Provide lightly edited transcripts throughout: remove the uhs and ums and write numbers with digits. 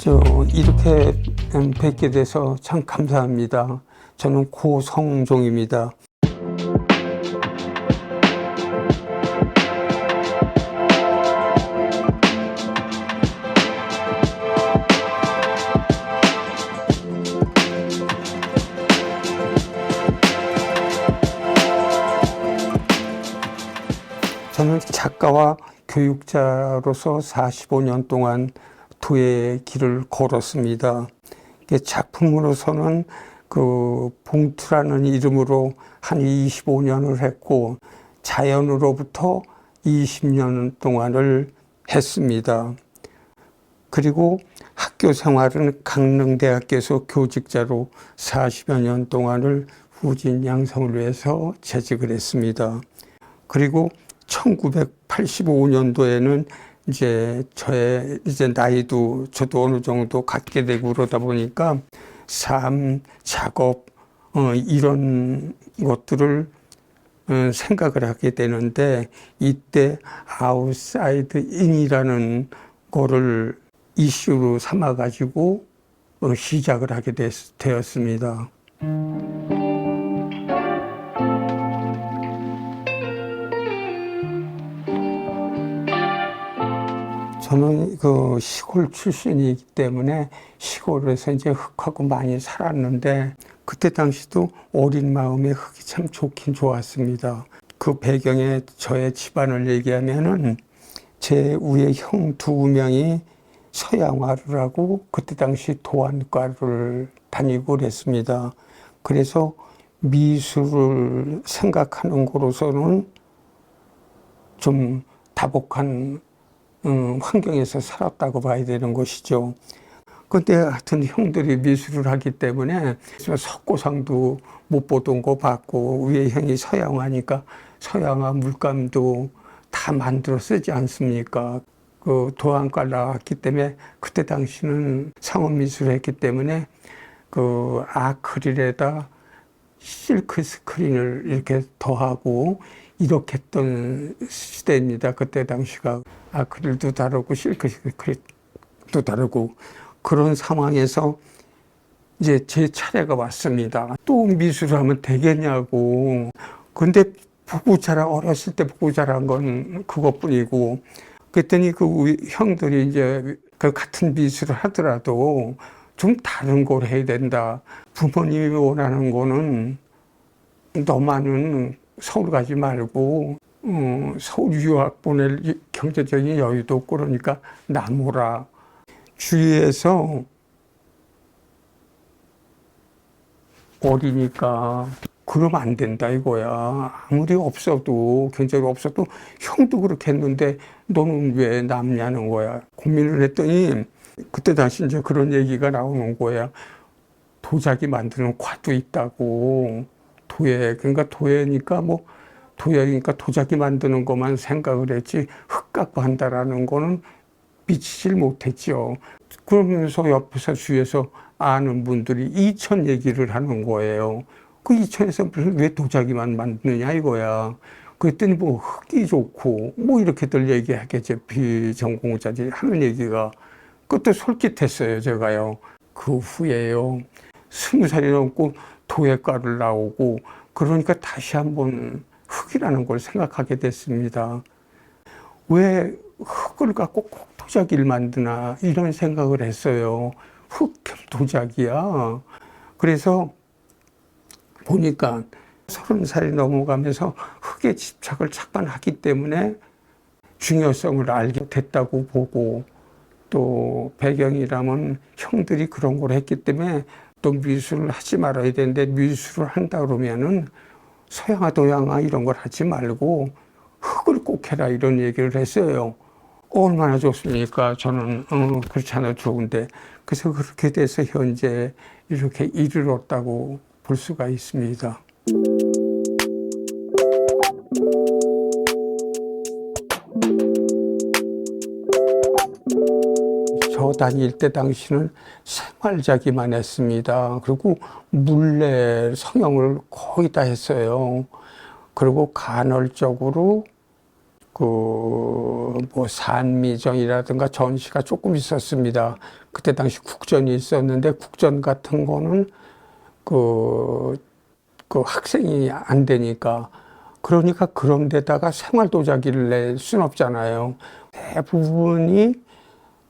이렇게 뵙게 돼서 참 감사합니다. 저는 고성종입니다. 저는 작가와 교육자로서 45년 동안 도의 길을 걸었습니다. 작품으로서는 그 봉투라는 이름으로 한 25년을 했고, 자연으로부터 20년 동안을 했습니다. 그리고 학교 생활은 강릉대학교에서 교직자로 40여 년 동안을 후진 양성을 위해서 재직을 했습니다. 그리고 1985년도에는 저의 나이도 저도 어느 정도 갖게 되고 그러다 보니까 삶, 작업, 이런 것들을 생각을 하게 되는데, 이때 아웃사이드 인이라는 거를 이슈로 삼아가지고 시작을 하게 되었습니다. 저는 그 시골 출신이기 때문에 시골에서 이제 흙하고 많이 살았는데, 그때 당시도 어린 마음에 흙이 참 좋긴 좋았습니다. 그 배경에 저의 집안을 얘기하면은, 제 위에 형 2명이 서양화를 하고 그때 당시 도안과를 다니고 그랬습니다. 그래서 미술을 생각하는 거로서는 좀 다복한 환경에서 살았다고 봐야 되는 것이죠. 근데 하여튼 형들이 미술을 하기 때문에 석고상도 못 보던 거 봤고, 위에 형이 서양화니까 서양화 물감도 다 만들어 쓰지 않습니까? 그 도안과 나왔기 때문에 그때 당시는 상업미술을 했기 때문에 그 아크릴에다 실크 스크린을 이렇게 더하고 이렇게 했던 시대입니다. 그때 당시가 아크릴도 다르고 실크 스크린도 다르고, 그런 상황에서 이제 제 차례가 왔습니다. 또 미술을 하면 되겠냐고. 근데 어렸을 때 보고 자란 건 그것뿐이고, 그랬더니 그 형들이 이제 그 같은 미술을 하더라도 좀 다른 걸 해야 된다. 부모님이 원하는 거는 너만은 서울 가지 말고 서울 유학 보낼 경제적인 여유도 없고 그러니까 나무라. 주위에서 어리니까 그러면 안 된다 이거야. 아무리 없어도, 경제가 없어도 형도 그렇게 했는데 너는 왜 남냐는 거야. 고민을 했더니 그때 다시 이제 그런 얘기가 나오는 거야. 도자기 만드는 과도 있다고. 그러니까 도예니까 도자기 만드는 것만 생각을 했지 흙 갖고 한다라는 거는 미치질 못했죠. 그러면서 옆에서 주위에서 아는 분들이 이천 얘기를 하는 거예요. 그 이천에서 왜 도자기만 만드느냐 이거야. 그랬더니 뭐 흙이 좋고 뭐 이렇게들 얘기하겠죠. 비전공자들이 하는 얘기가. 그것도 솔깃했어요, 제가요. 그 후에요, 20살이 넘고 도예과를 나오고 그러니까 다시 한번 흙이라는 걸 생각하게 됐습니다. 왜 흙을 갖고 꼭 도자기를 만드나 이런 생각을 했어요. 흙 도자기야. 그래서 보니까 30살이 넘어가면서 흙에 집착을 잠깐 하기 때문에 중요성을 알게 됐다고 보고, 또 배경이라면 형들이 그런 걸 했기 때문에 또 미술을 하지 말아야 되는데, 미술을 한다 그러면은 서양화 동양화 이런 걸 하지 말고 흙을 꼭 해라 이런 얘기를 했어요. 얼마나 좋습니까? 저는 그렇지 않아도 좋은데. 그래서 그렇게 돼서 현재 이렇게 이르렀다고 볼 수가 있습니다. 저 다닐 때 당시는 생활자기만 했습니다. 그리고 물레 성형을 거의 다 했어요. 그리고 간헐적으로 뭐 산미정이라든가 전시가 조금 있었습니다. 그때 당시 국전이 있었는데 국전 같은 거는 그 학생이 안 되니까, 그러니까 그런 데다가 생활도자기를 낼 순 없잖아요. 대부분이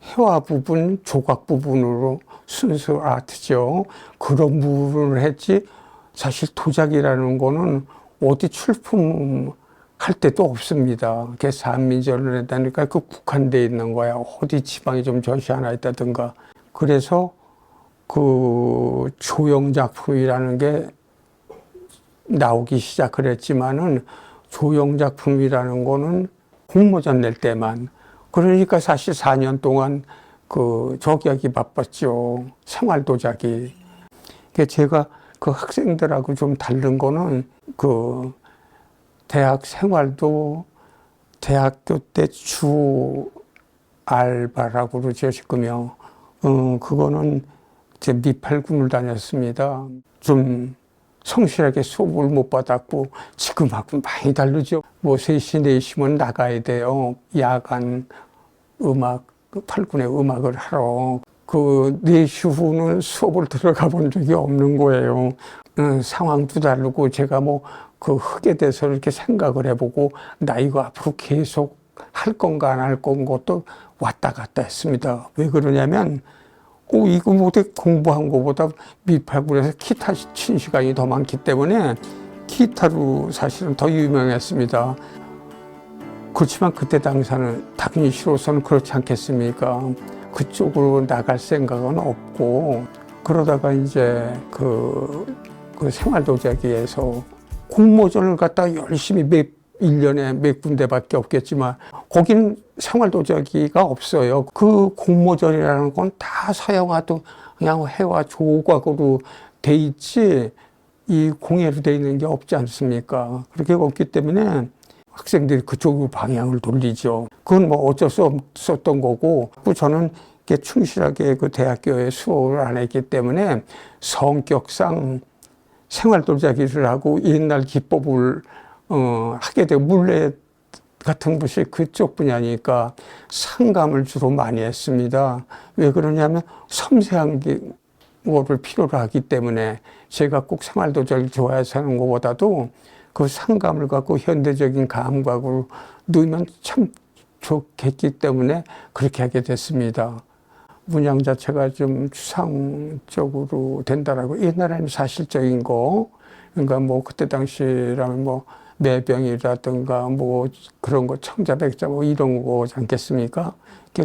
회화 부분, 조각 부분으로 순수 아트죠. 그런 부분을 했지, 사실 도자기라는 거는 어디 출품할 데도 없습니다. 그게 산민전을 했다니까 그 국한돼 있는 거야. 어디 지방에 좀 전시 하나 있다든가. 그래서 그 조형작품이라는 게 나오기 시작을 했지만은, 조형작품이라는 거는 공모전 낼 때만. 그러니까 사실 4년 동안 저기 하기 바빴죠. 생활도자기. 제가 그 학생들하고 좀 다른 거는 대학 생활도 대학교 때 주 알바라고 그러죠, 지금요. 그거는 제 미팔군을 다녔습니다. 좀 성실하게 수업을 못 받았고, 지금하고 많이 다르죠. 뭐 3시, 4시면 나가야 돼요. 야간 음악, 8군의 음악을 하러. 4시 후는 수업을 들어가 본 적이 없는 거예요. 상황도 다르고, 제가 흙에 대해서 이렇게 생각을 해보고, 나 이거 앞으로 계속 할 건가 안 할 건가도 왔다 갔다 했습니다. 왜 그러냐면, 이거 공부한 거보다 미팔군에서 기타 친 시간이 더 많기 때문에 기타로 사실은 더 유명했습니다. 그렇지만 그때 당시에는 당연히 시로서는 그렇지 않겠습니까? 그쪽으로 나갈 생각은 없고, 그러다가 이제 그 생활도자기에서 공모전을 갖다 열심히 1년에 몇 군데밖에 없겠지만, 거기는 생활도자기가 없어요. 그 공모전이라는 건 다 서양화도 그냥 해와 조각으로 돼 있지, 이 공예로 돼 있는 게 없지 않습니까? 그렇게 없기 때문에 학생들이 그쪽으로 방향을 돌리죠. 그건 어쩔 수 없었던 거고, 저는 충실하게 그 대학교에 수업을 안 했기 때문에 성격상 생활도자기를 하고 옛날 기법을 하게 되고, 물레 같은 것이 그쪽 분야니까 상감을 주로 많이 했습니다. 왜 그러냐면 섬세한 거를 필요로 하기 때문에, 제가 꼭 생활도자기 좋아해서 하는 것보다도 그 상감을 갖고 현대적인 감각으로 넣으면 참 좋겠기 때문에 그렇게 하게 됐습니다. 문양 자체가 좀 추상적으로 된다라고, 옛날에는 사실적인 거, 그러니까 그때 당시라면 매병이라든가 그런 거, 청자백자 이런 거지 않겠습니까?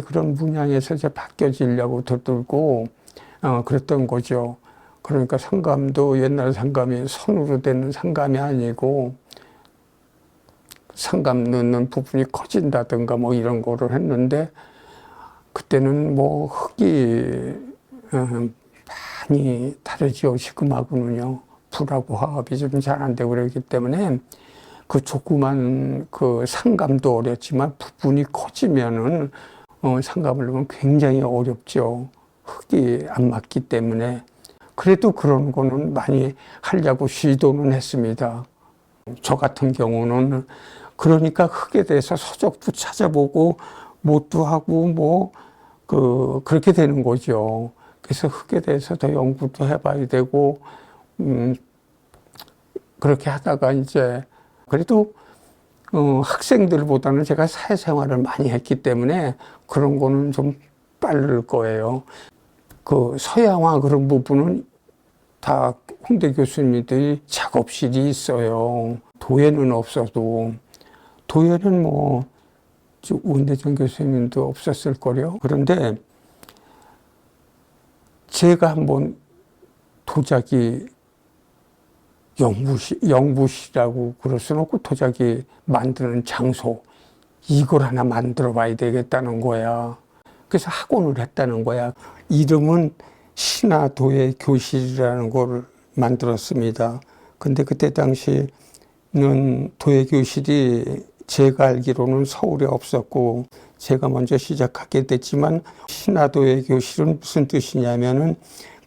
그런 문양에서 이제 바뀌어지려고 들고 그랬던 거죠. 그러니까 상감도 옛날 상감이 손으로 되는 상감이 아니고, 상감 넣는 부분이 커진다든가 이런 거를 했는데, 그때는 흙이 많이 다르죠. 지금하고는요. 불하고 화합이 좀 잘 안 되고 그러기 때문에, 그 조그만 상감도 어렵지만 부분이 커지면은 상감을 넣으면 굉장히 어렵죠. 흙이 안 맞기 때문에. 그래도 그런 거는 많이 하려고 시도는 했습니다. 저 같은 경우는 그러니까 흙에 대해서 서적도 찾아보고 못도 하고 그렇게 되는 거죠. 그래서 흙에 대해서 더 연구도 해봐야 되고, 그렇게 하다가 이제 그래도 학생들보다는 제가 사회생활을 많이 했기 때문에 그런 거는 좀 빠를 거예요. 서양화 그런 부분은 다 홍대 교수님들이 작업실이 있어요. 도예는 없어도. 도예는 원대정 교수님도 없었을 거요. 그런데 제가 한번 도자기 연구실이라고 그럴 수는 없고, 도자기 만드는 장소, 이걸 하나 만들어 봐야 되겠다는 거야. 그래서 학원을 했다는 거야. 이름은 신화도예 교실이라는 걸 만들었습니다. 근데 그때 당시는 도예 교실이 제가 알기로는 서울에 없었고, 제가 먼저 시작하게 됐지만, 신화도예 교실은 무슨 뜻이냐면은,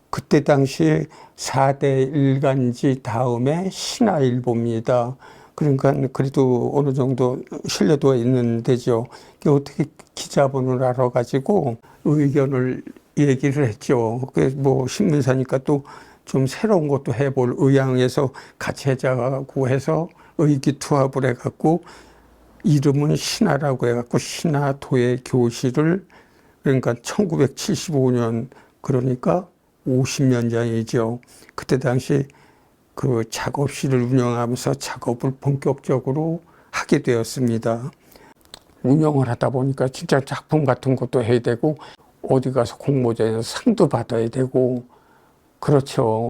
그때 당시 4대 일간지 다음에 신화일보입니다. 그러니까 그래도 어느 정도 신뢰도가 있는 데죠. 어떻게 기자분을 알아가지고 의견을 얘기를 했죠. 뭐 신문사니까 또 좀 새로운 것도 해볼 의향에서 같이 하자고 해서 의기투합을 해갖고 이름은 신화라고 해갖고 신화도예 교실을, 그러니까 1975년, 그러니까 50년 전이죠. 그때 당시 그 작업실을 운영하면서 작업을 본격적으로 하게 되었습니다. 운영을 하다 보니까 진짜 작품 같은 것도 해야 되고 어디 가서 공모전에서 상도 받아야 되고 그렇죠.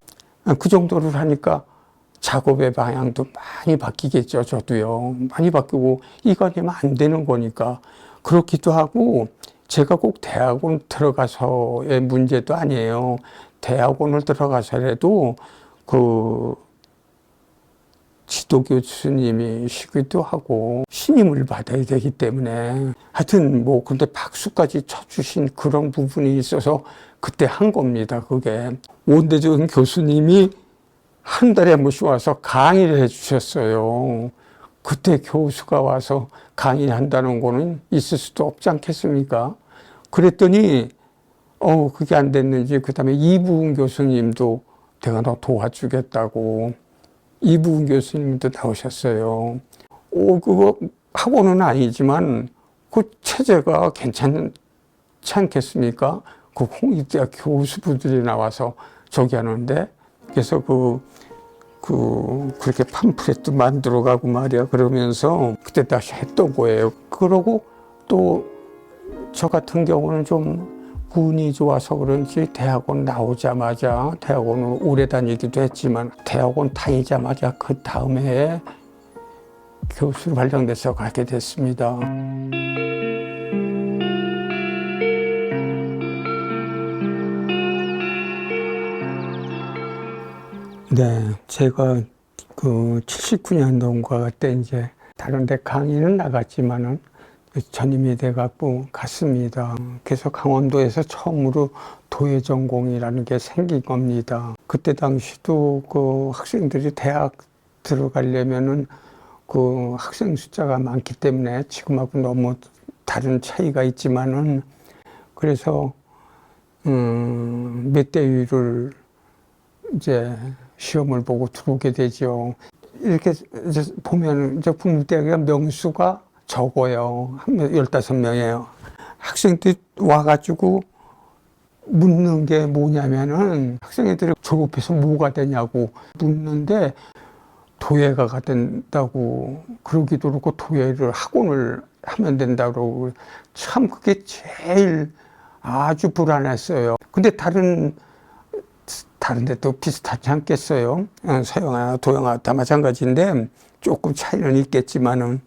그 정도를 하니까 작업의 방향도 많이 바뀌겠죠. 저도요. 많이 바뀌고 이거 아니면 안 되는 거니까. 그렇기도 하고 제가 꼭 대학원 들어가서의 문제도 아니에요. 대학원을 들어가서라도 그 지도 교수님이시기도 하고 신임을 받아야 되기 때문에 하여튼 뭐 근데 박수까지 쳐주신 그런 부분이 있어서 그때 한 겁니다. 그게 원대적인 교수님이 한 달에 한 번씩 와서 강의를 해주셨어요. 그때 교수가 와서 강의한다는 거는 있을 수도 없지 않겠습니까? 그랬더니 그게 안 됐는지 그다음에 이부은 교수님도 내가 너 도와주겠다고 이부은 교수님도 나오셨어요. 그거 학원은 아니지만 그 체제가 괜찮지 않겠습니까? 그 홍익대학 교수분들이 나와서 저기 하는데 그래서 그렇게 팜플렛도 만들어가고 말이야. 그러면서 그때 다시 했던 거예요. 그러고 또 저 같은 경우는 좀 운이 좋아서 그런지 대학원 나오자마자 대학원을 오래 다니기도 했지만 대학원 다니자마자 그 다음 해에 교수로 발령돼서 가게 됐습니다. 네, 제가 그 79년도인가 그때 이제 다른 데 강의는 나갔지만은 전임이 돼갖고 갔습니다. 그래서 강원도에서 처음으로 도예전공이라는 게 생긴 겁니다. 그때 당시도 그 학생들이 대학 들어가려면은 그 학생 숫자가 많기 때문에 지금하고 너무 다른 차이가 있지만은 그래서 몇 대 위를 이제 시험을 보고 들어오게 되죠. 이렇게 이제 보면 이제 국립대학의 명수가 적어요. 15명이에요. 학생들이 와가지고 묻는 게 뭐냐면은 학생들이 졸업해서 뭐가 되냐고 묻는데 도예가가 된다고 그러기도 그렇고 도예를 학원을 하면 된다고 참 그게 제일 아주 불안했어요. 근데 다른 데도 비슷하지 않겠어요? 서영아, 도영아 다 마찬가지인데 조금 차이는 있겠지만은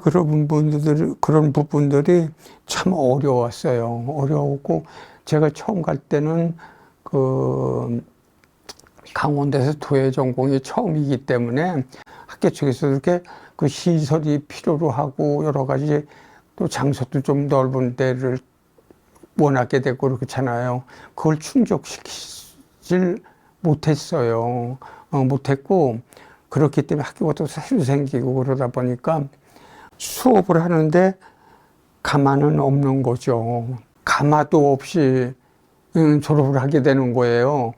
그런 부분들이 참 어려웠어요. 어려웠고 제가 처음 갈 때는 그 강원도에서 도예 전공이 처음이기 때문에 학교 측에서 이렇게 그 시설이 필요로 하고 여러 가지 또 장소도 좀 넓은 데를 원하게 되고 그렇잖아요. 그걸 충족시키질 못했어요. 못했고 그렇기 때문에 학교가 또 새로 생기고 그러다 보니까 수업을 하는데 가마는 없는 거죠. 가마도 없이 졸업을 하게 되는 거예요.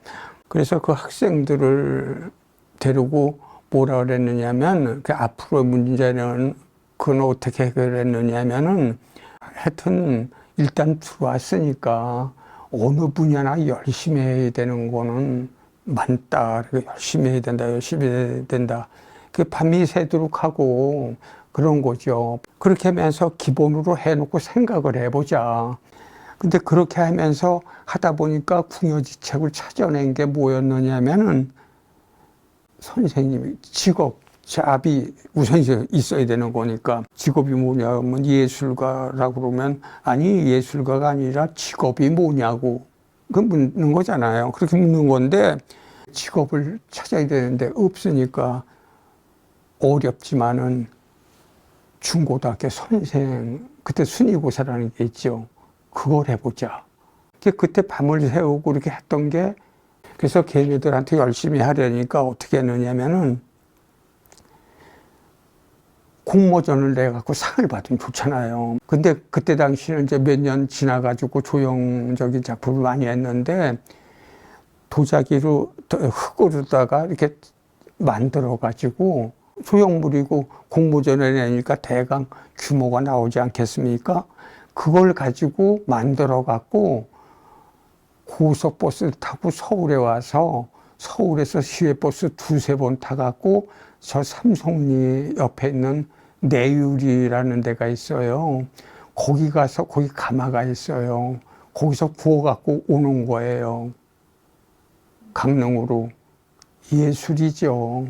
그래서 그 학생들을 데리고 뭐라 그랬느냐면 그 앞으로의 문제는 그건 어떻게 해결했느냐면은 하여튼 일단 들어왔으니까 어느 분야나 열심히 해야 되는 거는 많다. 열심히 해야 된다. 열심히 해야 된다. 그 밤이 새도록 하고 그런 거죠. 그렇게 하면서 기본으로 해놓고 생각을 해보자. 근데 그렇게 하면서 하다 보니까 궁여지책을 찾아낸 게 뭐였느냐면은 선생님이 직업잡이 우선 있어야 되는 거니까 직업이 뭐냐면 예술가라고 그러면 아니 예술가가 아니라 직업이 뭐냐고 그 묻는 거잖아요. 그렇게 묻는 건데 직업을 찾아야 되는데 없으니까 어렵지만은 중고등학교 선생 그때 순위고사라는 게 있죠. 그걸 해보자. 그때 밤을 새우고 이렇게 했던 게 그래서 걔네들한테 열심히 하려니까 어떻게 했느냐면은 공모전을 내갖고 상을 받으면 좋잖아요. 근데 그때 당시는 이제 몇 년 지나가지고 조형적인 작품을 많이 했는데 도자기로 흙으로다가 이렇게 만들어가지고 소형물이고 공모전에 내니까 대강 규모가 나오지 않겠습니까? 그걸 가지고 만들어갖고 고속버스를 타고 서울에 와서 서울에서 시외버스 두세 번 타갖고 저 삼성리 옆에 있는 내유리라는 데가 있어요. 거기 가서 거기 가마가 있어요. 거기서 구워갖고 오는 거예요. 강릉으로. 예술이죠.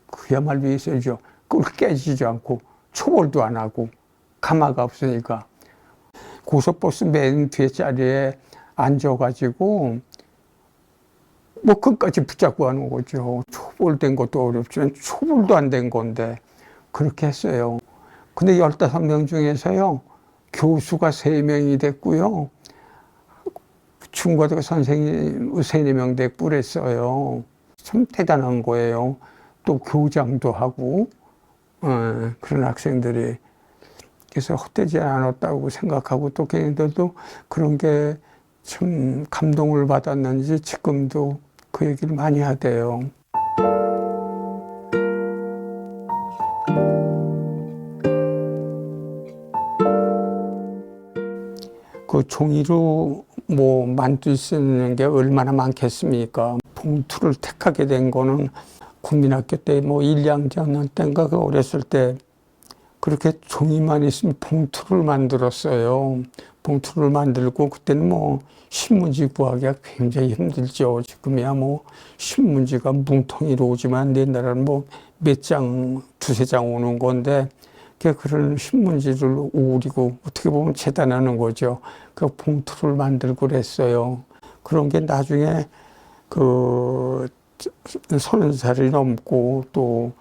그야말로 예술이죠. 그걸 깨지지 않고 초벌도 안 하고 가마가 없으니까 고속버스 맨 뒤에 자리에 앉아가지고 뭐 끝까지 붙잡고 하는 거죠. 초벌된 것도 어렵지만 초벌도 안 된 건데 그렇게 했어요. 근데 15명 중에서요 교수가 3명이 됐고요 중고등학교 선생님 3-4명 됐고 그랬어요. 참 대단한 거예요. 또 교장도 하고 그런 학생들이. 그래서 헛되지 않았다고 생각하고 또 걔네들도 그런 게 참 감동을 받았는지 지금도 그 얘기를 많이 하대요. 그 종이로 뭐 만들 수 있는 게 얼마나 많겠습니까? 봉투를 택하게 된 거는 국민학교 때 뭐 1, 2학년 때인가 그 어렸을 때 그렇게 종이만 있으면 봉투를 만들었어요. 봉투를 만들고 그때는 뭐 신문지 구하기가 굉장히 힘들죠. 지금이야 뭐 신문지가 뭉텅이로 오지만 옛날에는 뭐 몇 장, 두세 장 오는 건데 그런 신문지를 오리고 어떻게 보면 재단하는 거죠. 그 봉투를 만들고 그랬어요. 그런 게 나중에 그 30살이 넘고 또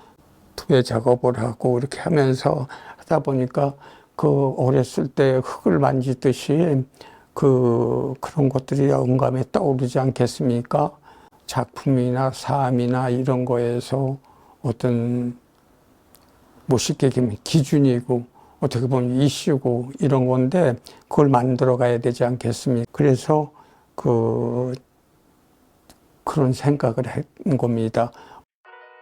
투에 작업을 하고 이렇게 하면서 하다 보니까 그 어렸을 때 흙을 만지듯이 그런 것들이 영감에 떠오르지 않겠습니까? 작품이나 삶이나 이런 거에서 어떤 뭐 쉽게 얘기하면 기준이고 어떻게 보면 이슈고 이런 건데 그걸 만들어 가야 되지 않겠습니까? 그래서 그런 생각을 한 겁니다.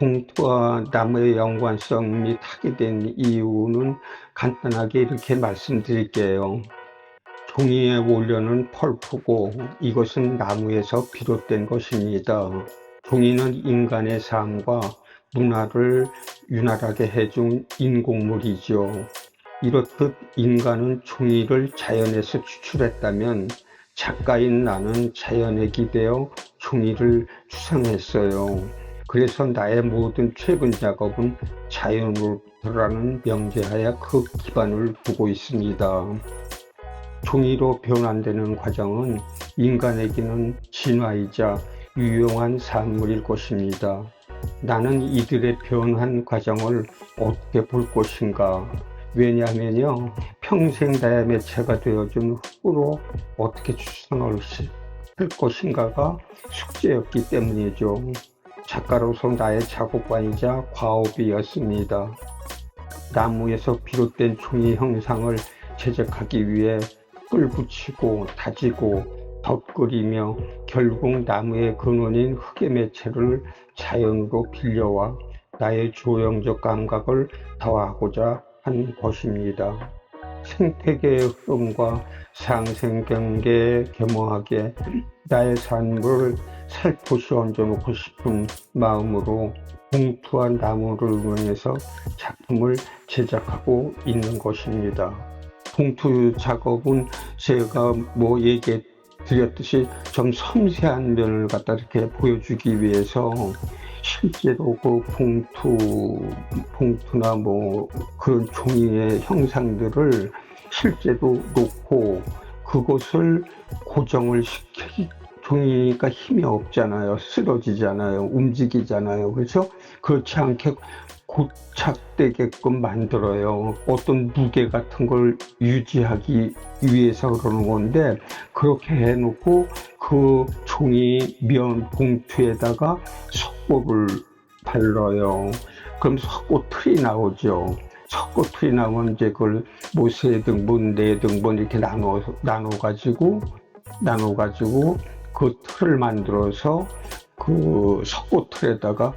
봉투와 나무의 연관성이 타게 된 이유는 간단하게 이렇게 말씀드릴게요. 종이의 원료는 펄프고 이것은 나무에서 비롯된 것입니다. 종이는 인간의 삶과 문화를 윤활하게 해준 인공물이죠. 이렇듯 인간은 종이를 자연에서 추출했다면 작가인 나는 자연에 기대어 종이를 추상했어요. 그래서 나의 모든 최근 작업은 자연으로라는 명제하에 그 기반을 두고 있습니다. 종이로 변환되는 과정은 인간에게는 진화이자 유용한 산물일 것입니다. 나는 이들의 변환 과정을 어떻게 볼 것인가? 왜냐하면요, 평생 나의 매체가 되어준 흙으로 어떻게 추상을 할 것인가가 숙제였기 때문이죠. 작가로서 나의 작업관이자 과업이었습니다. 나무에서 비롯된 종이 형상을 제작하기 위해 흙을 붙이고 다지고 덧그리며 결국 나무의 근원인 흙의 매체를 자연으로 빌려와 나의 조형적 감각을 더하고자 한 것입니다. 생태계의 흐름과 상생경계에 겸허하게 나의 산물을 살포시 얹어놓고 싶은 마음으로 봉투와 나무를 이용해서 작품을 제작하고 있는 것입니다. 봉투 작업은 제가 뭐 얘기해 드렸듯이 좀 섬세한 면을 갖다 이렇게 보여주기 위해서 실제로 그 봉투나 뭐 그런 종이의 형상들을 실제로 놓고 그것을 고정을 시키기, 종이가 힘이 없잖아요. 쓰러지잖아요. 움직이잖아요. 그래서 그렇지 않게 고착되게끔 만들어요. 어떤 무게 같은 걸 유지하기 위해서 그러는 건데, 그렇게 해놓고 그 종이 면 봉투에다가 석고를 발라요. 그럼 석고 틀이 나오죠. 석고틀이 나오면 이제 그걸 뭐 3등분, 4등분 이렇게 나눠가지고 그 틀을 만들어서 그 석고틀에다가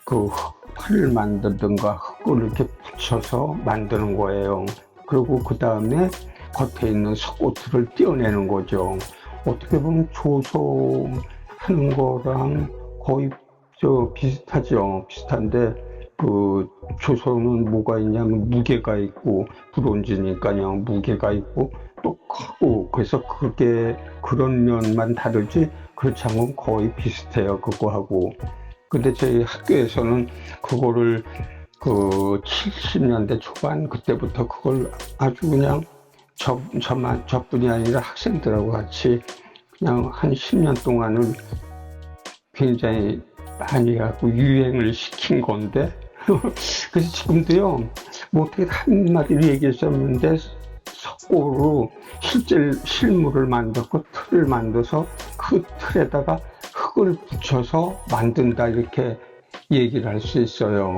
그 흙판을 만들든가 흙을 이렇게 붙여서 만드는 거예요. 그리고 그 다음에 겉에 있는 석고틀을 떼어내는 거죠. 어떻게 보면 조소하는 거랑 거의 비슷하죠. 비슷한데 그 조소는 뭐가 있냐면 무게가 있고 브론즈니까요. 무게가 있고 또 크고 그래서 그게 그런 면만 다르지 그렇지 않으면 거의 비슷해요. 그거하고. 근데 저희 학교에서는 그거를 그 70년대 초반 그때부터 그걸 아주 그냥 저뿐이 아니라 학생들하고 같이 그냥 한 10년 동안을 굉장히 많이 갖고 유행을 시킨 건데 그래서 지금도요 뭐 어떻게 한마디로 얘기했었는데 석고로 실물을 만들고 틀을 만들어서 그 틀에다가 흙을 붙여서 만든다 이렇게 얘기를 할 수 있어요.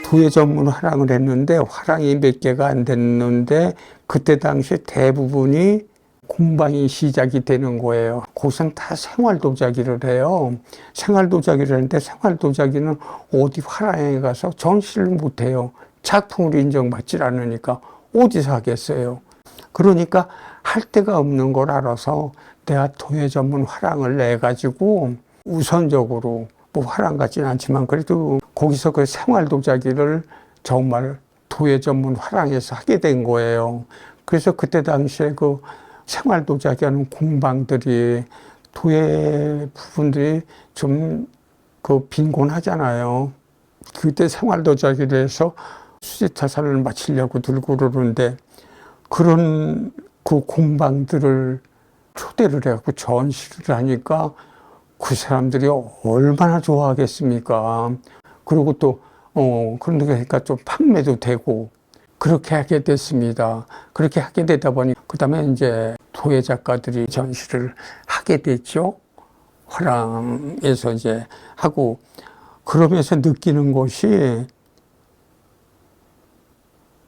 도예 전문 화랑을 했는데 화랑이 몇 개가 안 됐는데 그때 당시 대부분이 공방이 시작이 되는 거예요. 거기선 다 생활도자기를 해요. 생활도자기를 하는데 생활도자기는 어디 화랑에 가서 전시를 못해요. 작품으로 인정받질 않으니까 어디서 하겠어요. 그러니까 할 데가 없는 걸 알아서 내가 도예 전문 화랑을 내가지고 우선적으로 뭐 화랑 같지는 않지만 그래도 거기서 그 생활도자기를 정말 도예 전문 화랑에서 하게 된 거예요. 그래서 그때 당시에 그 생활도자기 하는 공방들이 도예 부분들이 좀 그 빈곤하잖아요. 그때 생활도자기를 해서 수지타산을 마치려고 들고 그러는데 그런 그 공방들을 초대를 해갖고 전시를 하니까 그 사람들이 얼마나 좋아하겠습니까. 그리고 또, 그러니까 좀 판매도 되고, 그렇게 하게 됐습니다. 그렇게 하게 되다 보니, 그 다음에 이제 도예 작가들이 전시를 하게 됐죠. 화랑에서 이제 하고, 그러면서 느끼는 것이,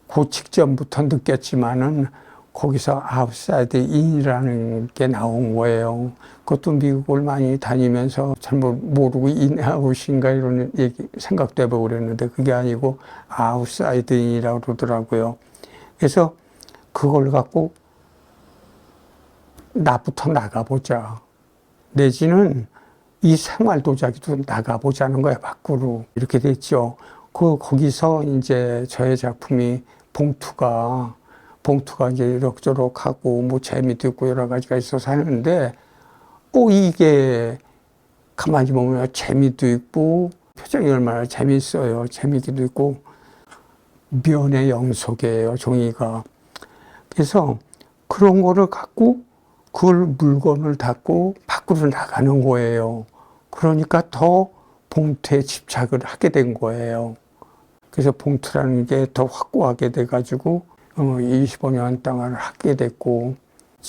그 직전부터 느꼈지만은, 거기서 아웃사이드 인이라는 게 나온 거예요. 그것도 미국을 많이 다니면서 잘못 모르고 인아웃인가 이런 얘기 생각도 해보고 그랬는데 그게 아니고 아웃사이드 인이라고 그러더라고요. 그래서 그걸 갖고 나부터 나가보자. 내지는 이 생활도자기도 나가보자는 거야, 밖으로. 이렇게 됐죠. 거기서 이제 저의 작품이 봉투가 이제 이럭저럭 하고, 뭐, 재미도 있고, 여러 가지가 있어서 하는데, 이게, 가만히 보면 재미도 있고, 표정이 얼마나 재밌어요. 재미도 있고, 면의 영속이에요, 종이가. 그래서 그런 거를 갖고, 그걸 물건을 닫고, 밖으로 나가는 거예요. 그러니까 더 봉투에 집착을 하게 된 거예요. 그래서 봉투라는 게 더 확고하게 돼가지고, 25년 동안 하게 됐고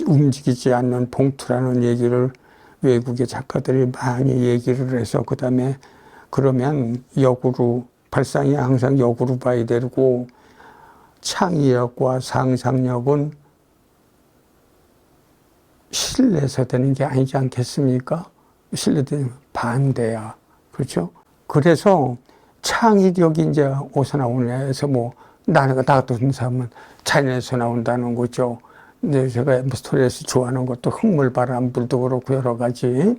움직이지 않는 봉투라는 얘기를 외국의 작가들이 많이 얘기를 해서 그 다음에 그러면 역으로 발상이 항상 역으로 봐야 되고 창의력과 상상력은 실내에서 되는 게 아니지 않겠습니까? 실내되는 반대야. 그렇죠? 그래서 창의력이 이제 어디서 나오냐 해서 뭐 나 같은 사람은 자연에서 나온다는 거죠. 근데 제가 스토리에서 좋아하는 것도 흙물, 바람, 불도 그렇고 여러 가지.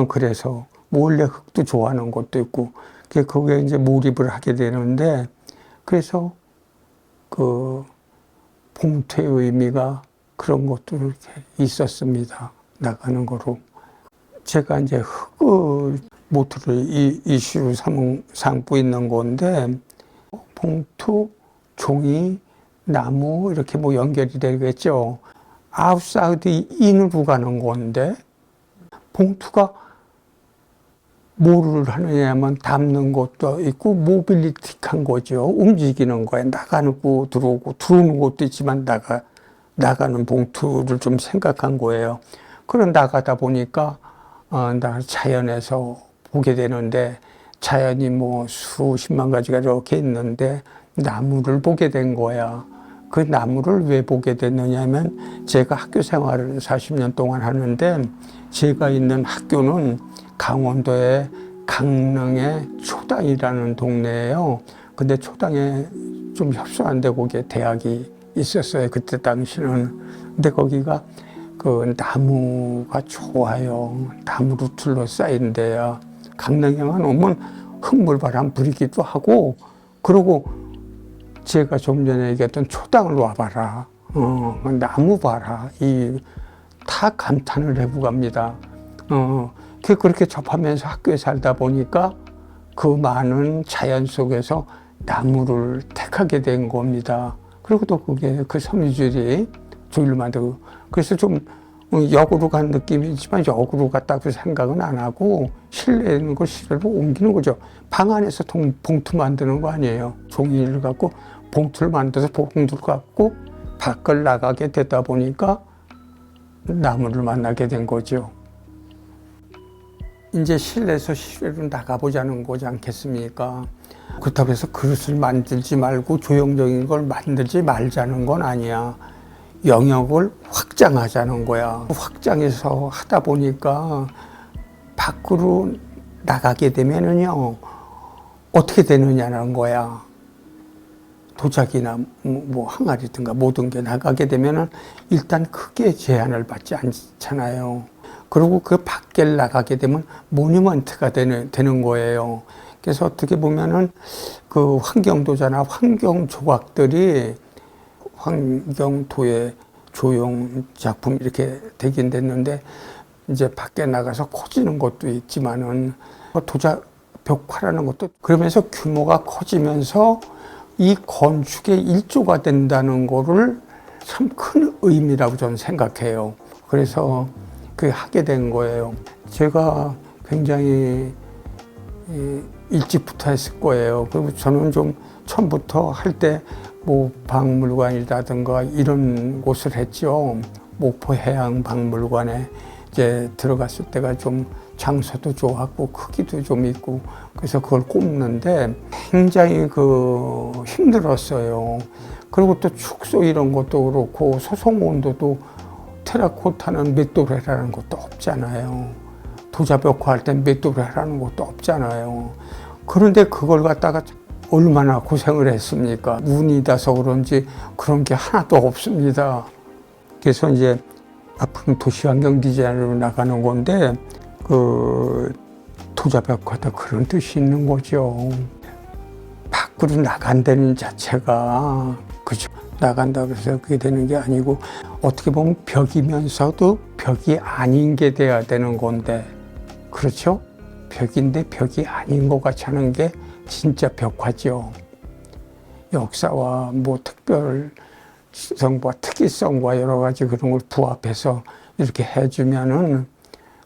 그래서 원래 흙도 좋아하는 것도 있고, 거기에 이제 몰입을 하게 되는데, 그래서 그 봉투의 의미가 그런 것도 이렇게 있었습니다. 나가는 거로. 제가 이제 흙을 모토를 이슈로 삼고 있는 건데, 봉투, 종이, 나무 이렇게 뭐 연결이 되겠죠. 아웃사이드 인으로 가는 건데 봉투가 뭐를 하느냐면 담는 것도 있고 모빌리틱한 거죠. 움직이는 거에 나가고 들어오는 것도 있지만 나가는 봉투를 좀 생각한 거예요. 그런 나가다 보니까 나 자연에서 보게 되는데 자연이 뭐 수십만 가지가 이렇게 있는데 나무를 보게 된 거야. 그 나무를 왜 보게 됐느냐면 제가 학교 생활을 40년 동안 하는데 제가 있는 학교는 강원도의 강릉의 초당이라는 동네예요. 근데 초당에 좀 협소한데 거기에 대학이 있었어요. 그때 당시는. 근데 거기가 그 나무가 좋아요. 나무로 둘러싸인 데야. 강릉에만 오면 흙물바람 불이기도 하고, 그리고 제가 좀 전에 얘기했던 초당을 와봐라. 나무 봐라. 다 감탄을 해보고 갑니다. 그렇게 접하면서 학교에 살다 보니까 그 많은 자연 속에서 나무를 택하게 된 겁니다. 그리고 또 그게 그 섬유줄이 조율 만들고, 그래서 좀 역으로 간 느낌이지만 역으로 갔다고 생각은 안 하고 실내에 있는 걸 실내로 옮기는 거죠. 방 안에서 봉투 만드는 거 아니에요. 종이를 갖고 봉투를 만들어서 봉투를 갖고 밖을 나가게 되다 보니까 나무를 만나게 된 거죠. 이제 실내에서 실외로 나가보자는 거지 않겠습니까? 그렇다고 해서 그릇을 만들지 말고 조형적인 걸 만들지 말자는 건 아니야. 영역을 확장하자는 거야. 확장해서 하다 보니까 밖으로 나가게 되면은요, 어떻게 되느냐는 거야. 도자기나 뭐 항아리든가 모든 게 나가게 되면은 일단 크게 제한을 받지 않잖아요. 그리고 그 밖에 나가게 되면 모니먼트가 되는 거예요. 그래서 어떻게 보면은 그 환경도자나 환경 조각들이 환경도의 조형 작품 이렇게 되긴 됐는데 이제 밖에 나가서 커지는 것도 있지만은 도자 벽화라는 것도 그러면서 규모가 커지면서 이 건축의 일조가 된다는 거를 참 큰 의미라고 저는 생각해요. 그래서 그게 하게 된 거예요. 제가 굉장히 일찍부터 했을 거예요. 그리고 저는 좀 처음부터 할 때 뭐 박물관이라든가 이런 곳을 했죠. 목포 해양박물관에 이제 들어갔을 때가 좀 장소도 좋았고 크기도 좀 있고 그래서 그걸 꼽는데 굉장히 힘들었어요. 그리고 또 축소 이런 것도 그렇고 소송 온도도 테라코타는 맷돌이라는 것도 없잖아요. 도자벽화 할 땐 맷돌이라는 것도 없잖아요. 그런데 그걸 갖다가 얼마나 고생을 했습니까? 운이 나서 그런지 그런 게 하나도 없습니다. 그래서 이제 앞으로 도시환경 디자인으로 나가는 건데 그 도자벽화도 그런 뜻이 있는 거죠. 밖으로 나간다는 자체가 그죠. 나간다고 해서 그게 되는 게 아니고 어떻게 보면 벽이면서도 벽이 아닌 게 돼야 되는 건데 그렇죠? 벽인데 벽이 아닌 것 같이 하는 게 진짜 벽화죠. 역사와 뭐 특별성과 특이성과 여러 가지 그런 걸 부합해서 이렇게 해주면은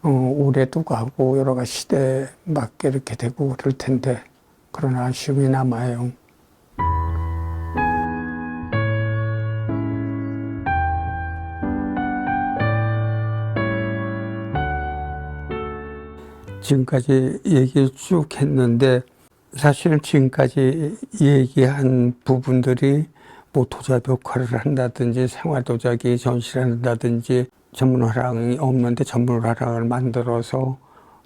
오래도 가고 여러 가지 시대에 맞게 이렇게 되고 그럴 텐데 그런 아쉬움이 남아요. 지금까지 얘기 쭉 했는데 사실은 지금까지 얘기한 부분들이 뭐 도자벽화를 한다든지 생활도자기 전시를 한다든지 전문화랑이 없는데 전문화랑을 만들어서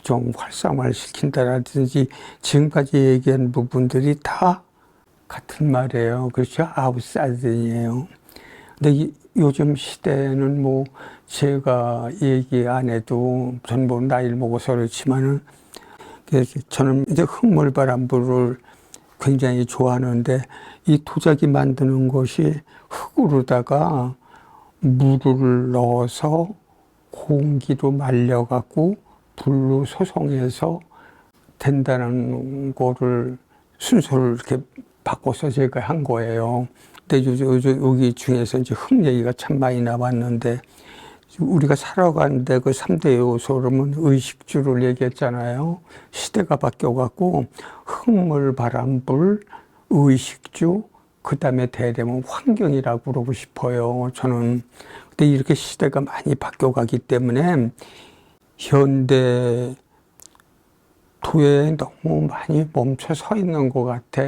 좀 활성화를 시킨다든지 지금까지 얘기한 부분들이 다 같은 말이에요. 그렇죠? 아웃사이딩이에요. 근데 요즘 시대는 뭐 제가 얘기 안 해도 전 뭐 나이를 먹어서 그렇지만은 저는 이제 흙물바람부를 굉장히 좋아하는데 이 도자기 만드는 것이 흙으로다가 물을 넣어서 공기로 말려갖고 불로 소송해서 된다는 거를 순서를 이렇게 바꿔서 제가 한 거예요. 근데 여기 중에서 이제 흙 얘기가 참 많이 나왔는데 우리가 살아가는데 그 3대 요소 그러면 의식주를 얘기했잖아요. 시대가 바뀌어갖고 흙물, 바람, 불, 의식주, 그 다음에 대려면 환경이라고 그러고 싶어요. 저는. 근데 이렇게 시대가 많이 바뀌어가기 때문에 현대 도에 너무 많이 멈춰 서 있는 것 같아.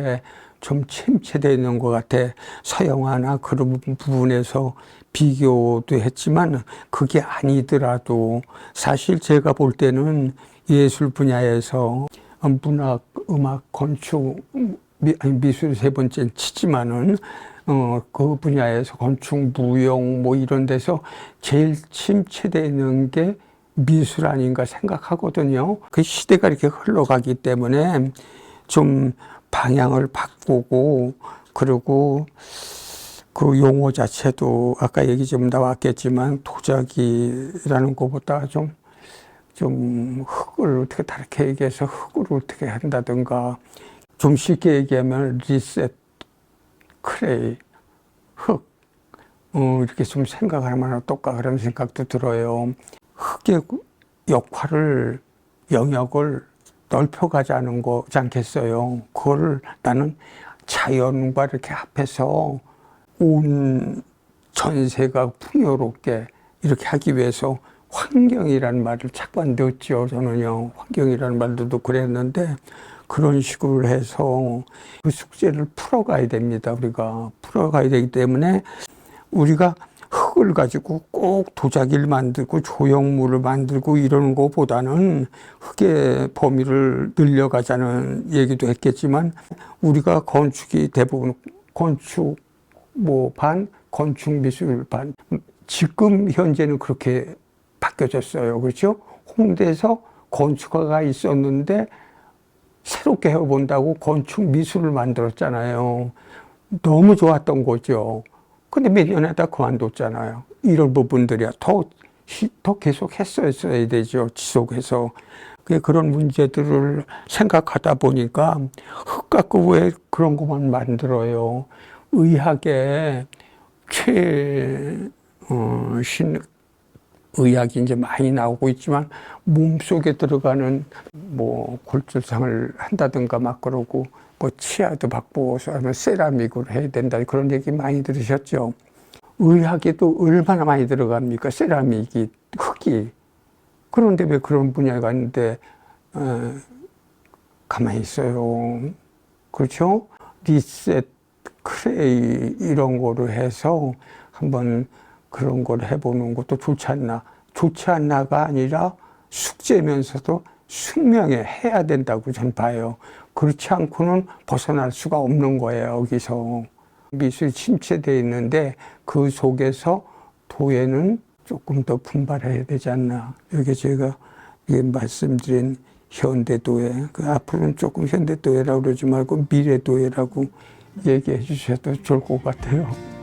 좀 침체되어 있는 것 같아. 서양화나 그런 부분에서 비교도 했지만 그게 아니더라도 사실 제가 볼 때는 예술 분야에서 문학, 음악, 건축, 미술 세 번째는 치지만은 그 분야에서 건축, 무용 뭐 이런 데서 제일 침체되어 있는 게 미술 아닌가 생각하거든요. 그 시대가 이렇게 흘러가기 때문에 좀 방향을 바꾸고, 그리고 그 용어 자체도 아까 얘기 좀 나왔겠지만 도자기라는 것보다 좀 흙을 어떻게 다르게 얘기해서 흙을 어떻게 한다든가, 좀 쉽게 얘기하면 리셋, 클레이, 흙, 이렇게 좀 생각을 하면 어떨까 그런 생각도 들어요. 흙의 역할을, 영역을 넓혀가자는 거지 않겠어요. 그걸 나는 자연과 이렇게 합해서 온 전세가 풍요롭게 이렇게 하기 위해서 환경이라는 말을 자꾸 넣었죠. 저는요. 환경이라는 말도 그랬는데 그런 식으로 해서 그 숙제를 풀어가야 됩니다. 우리가 풀어가야 되기 때문에 우리가 흙을 가지고 꼭 도자기를 만들고 조형물을 만들고 이러는 것보다는 흙의 범위를 늘려가자는 얘기도 했겠지만, 우리가 건축이 대부분 건축 뭐 반, 건축 미술 반, 지금 현재는 그렇게 바뀌어졌어요. 그렇죠? 홍대에서 건축가가 있었는데 새롭게 해본다고 건축 미술을 만들었잖아요. 너무 좋았던 거죠. 근데 몇 년 하다 그만뒀잖아요. 이런 부분들이야. 더 계속 했어야 되죠. 지속해서. 그런 문제들을 생각하다 보니까 흙 갖고 왜 그런 것만 만들어요. 의학에 의학이 이제 많이 나오고 있지만 몸속에 들어가는 뭐 골절상을 한다든가 막 그러고 뭐 치아도 바꾸어서 하면 세라믹으로 해야 된다 그런 얘기 많이 들으셨죠. 의학에도 얼마나 많이 들어갑니까? 세라믹이, 흙이. 그런데 왜 그런 분야가 있는데 가만히 있어요. 그렇죠? 리셋, 클레이 이런 거로 해서 한번 그런 걸 해보는 것도 좋지 않나. 좋지 않나가 아니라 숙제면서도 숙명에 해야 된다고 전 봐요. 그렇지 않고는 벗어날 수가 없는 거예요. 여기서 미술이 침체되어 있는데 그 속에서 도예는 조금 더 분발해야 되지 않나. 이게 제가 말씀드린 현대도예, 앞으로는 조금 현대도예라고 그러지 말고 미래도예라고 얘기해 주셔도 좋을 것 같아요.